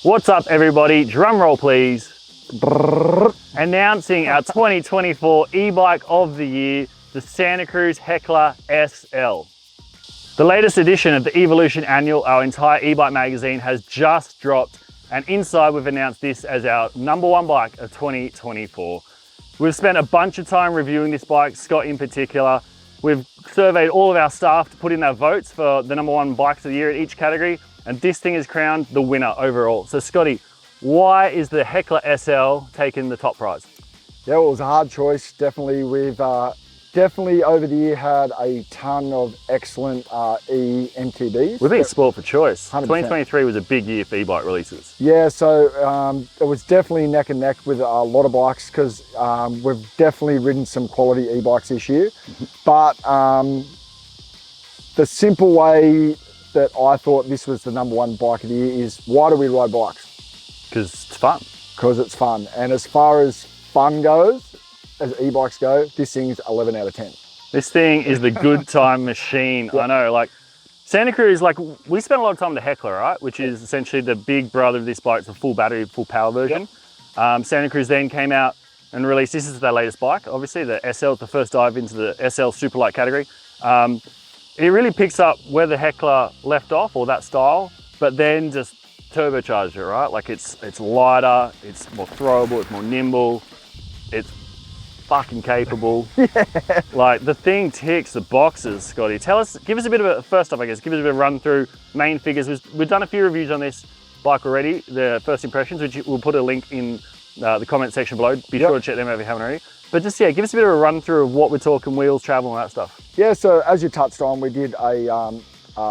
What's up, everybody? Drum roll, please. Announcing our 2024 e-bike of the year, the Santa Cruz Heckler SL. The latest edition of the Evolution Annual, our entire e-bike magazine, has just dropped, and inside we've announced this as our #1 bike of 2024. We've spent a bunch of time reviewing this bike, Scott in particular. We've surveyed all of our staff to put in their votes for the #1 bikes of the year in each category, and this thing is crowned the winner overall. So Scotty, why is the Heckler SL taking the top prize? Yeah, well, it was a hard choice. Definitely, we've definitely over the year had a ton of excellent MTBs. We've been spoiled for choice. 100%. 2023 was a big year for e-bike releases. Yeah, so it was definitely neck and neck with a lot of bikes because we've definitely ridden some quality e-bikes this year. But the simple way that I thought this was the #1 bike of the year is, why do we ride bikes? Because it's fun. Because it's fun. And as far as fun goes, as e-bikes go, this thing's 11 out of 10. This thing is the good time machine. Yep. I know, like Santa Cruz, like we spent a lot of time with the Heckler, right? Which is essentially the big brother of this bike. It's a full battery, full power version. Yep. Santa Cruz then came out and released, this is their latest bike, obviously, the SL, the first dive into the SL Superlight category. It really picks up where the Heckler left off, or that style, but then just turbocharged it, right? Like it's lighter, it's more throwable, it's more nimble, it's fucking capable. Yeah. Like the thing ticks the boxes, Scotty. Give us a bit of a, first off, I guess, give us a bit of a run through main figures. We've done a few reviews on this bike already, the first impressions, which we'll put a link in the comment section below. Be sure to check them out if you haven't already. But just, yeah, give us a bit of a run through of what we're talking, wheels, travel, and that stuff. Yeah, so as you touched on, we did a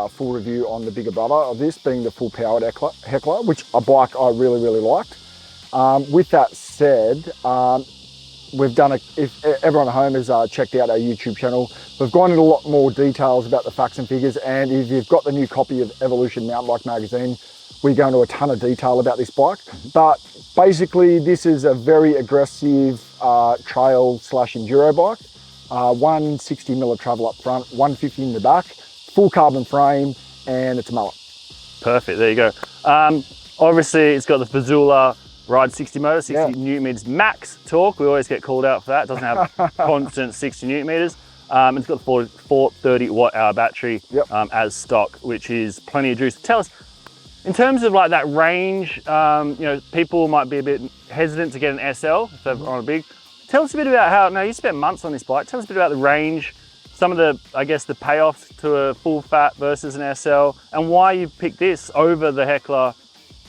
full review on the bigger brother of this, being the full powered Heckler, which a bike I really, really liked. With that said, we've done if everyone at home has checked out our YouTube channel, we've gone into a lot more details about the facts and figures, and if you've got the new copy of Evolution Mountain Bike Magazine, we go into a ton of detail about this bike. But basically, this is a very aggressive trail/enduro bike. 160mm of travel up front, 150 in the back, full carbon frame, and it's a mullet. Perfect, there you go. Obviously, it's got the Fazula Ride 60 motor, 60 Newton meters max torque. We always get called out for that. It doesn't have constant 60 Newton meters. It's got the 430 watt hour battery as stock, which is plenty of juice. Tell us, in terms of like that range, you know, people might be a bit hesitant to get an SL if they're on a big. Tell us a bit about how, now you spent months on this bike. Tell us a bit about the range, some of the, I guess, the payoffs to a full fat versus an SL, and why you picked this over the Heckler.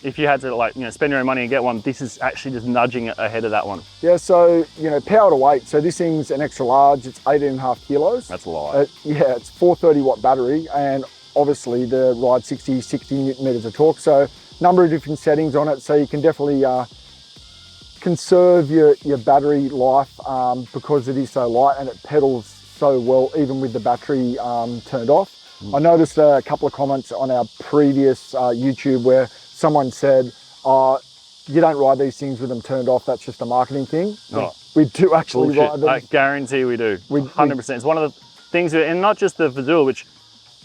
If you had to, like, you know, spend your own money and get one, this is actually just nudging ahead of that one. Yeah, so, you know, power to weight. So this thing's an extra large, it's 18.5 kilos. That's a lot. Yeah, it's 430 watt battery, and obviously the Ride 60 Newton meters of torque. So number of different settings on it. So you can definitely conserve your battery life because it is so light and it pedals so well, even with the battery turned off. I noticed a couple of comments on our previous YouTube where someone said, you don't ride these things with them turned off, that's just a marketing thing. Oh, we do actually bullshit. ride them. I guarantee we do, 100%. It's one of the things, and not just the Fazula, which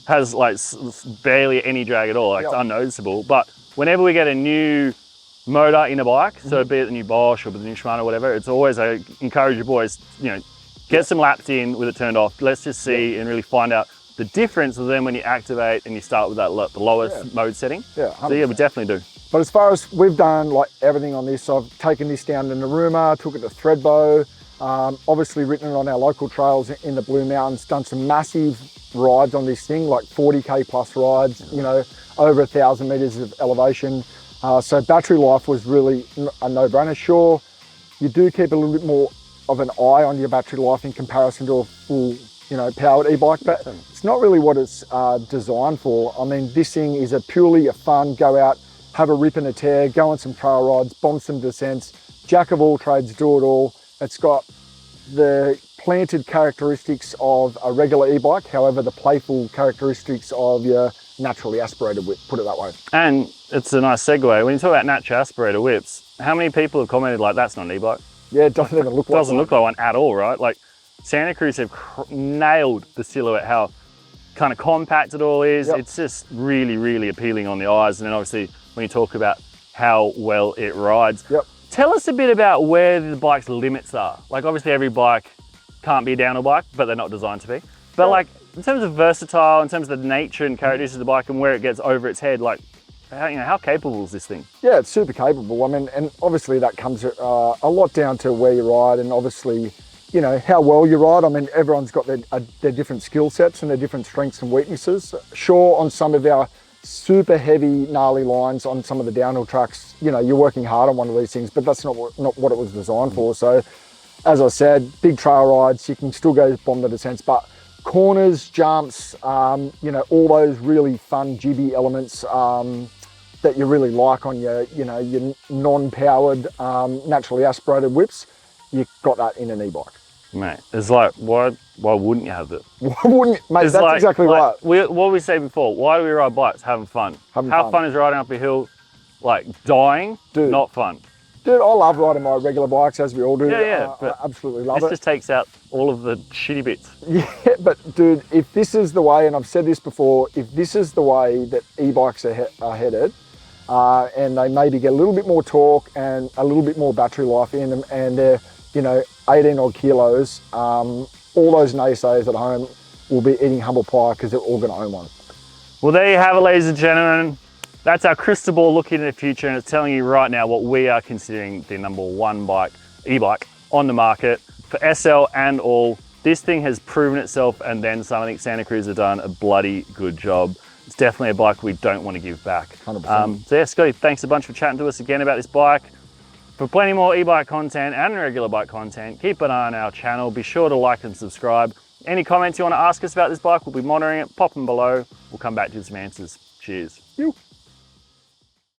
has like barely any drag at all, like it's unnoticeable, but whenever we get a new motor in a bike, so be it the new Bosch or the new Shimano or whatever, it's always, I encourage your boys, you know, get some laps in with it turned off. Let's just see and really find out the difference of then when you activate and you start with that the lowest mode setting. Yeah, 100%. So yeah, we definitely do. But as far as we've done like everything on this, I've taken this down to Naruma, took it to Thredbo, obviously ridden it on our local trails in the Blue Mountains, done some massive rides on this thing, like 40K plus rides, you know, over 1,000 meters of elevation. So battery life was really a no-brainer. Sure, you do keep a little bit more of an eye on your battery life in comparison to a full, you know, powered e-bike, but it's not really what it's designed for. I mean, this thing is purely a fun, go out, have a rip and a tear, go on some trail rides, bomb some descents, jack of all trades, do it all. It's got the planted characteristics of a regular e-bike, however, the playful characteristics of your naturally aspirated whip, put it that way. And it's a nice segue. When you talk about natural aspirated whips, how many people have commented like, that's not an e-bike? Yeah, it doesn't even look like doesn't look like one at all, right? Like Santa Cruz have nailed the silhouette, how kind of compact it all is. It's just really, really appealing on the eyes. And then obviously when you talk about how well it rides. Yep. Tell us a bit about where the bike's limits are. Like obviously every bike can't be a downhill bike, but they're not designed to be. But like in terms of versatile, in terms of the nature and characteristics of the bike and where it gets over its head, like how capable is this thing? Yeah, it's super capable. I mean, and obviously that comes a lot down to where you ride and obviously, you know, how well you ride. I mean, everyone's got their different skill sets and their different strengths and weaknesses. Sure, on some of our super heavy, gnarly lines on some of the downhill tracks, you know, you're working hard on one of these things, but that's not what it was designed for. So, as I said, big trail rides, you can still go bomb the descents, but corners, jumps, you know, all those really fun jibby elements that you really like on your, you know, your non-powered, naturally aspirated whips, you've got that in an e-bike. Mate, it's like, why wouldn't you have it? Why wouldn't you? Mate, It's that's exactly right. What we said before, why do we ride bikes? Having fun. How fun is riding up a hill, like dying? Dude. Not fun. Dude, I love riding my regular bikes, as we all do. Yeah, I absolutely love This it. just takes out all of the shitty bits. Yeah, but dude, if this is the way, and I've said this before, if this is the way that e-bikes are headed, and they maybe get a little bit more torque and a little bit more battery life in them, and they're, you know, 18 odd kilos, all those naysayers at home will be eating humble pie because they're all going to own one. Well, there you have it, ladies and gentlemen. That's our crystal ball looking into the future, and it's telling you right now what we are considering the #1 bike, e-bike, on the market for SL and all. This thing has proven itself, and then some. I think Santa Cruz have done a bloody good job. It's definitely a bike we don't want to give back. 100%. So yeah, Scotty, thanks a bunch for chatting to us again about this bike. For plenty more e-bike content and regular bike content, keep an eye on our channel. Be sure to like and subscribe. Any comments you want to ask us about this bike, we'll be monitoring it. Pop them below. We'll come back to some answers. Cheers. You.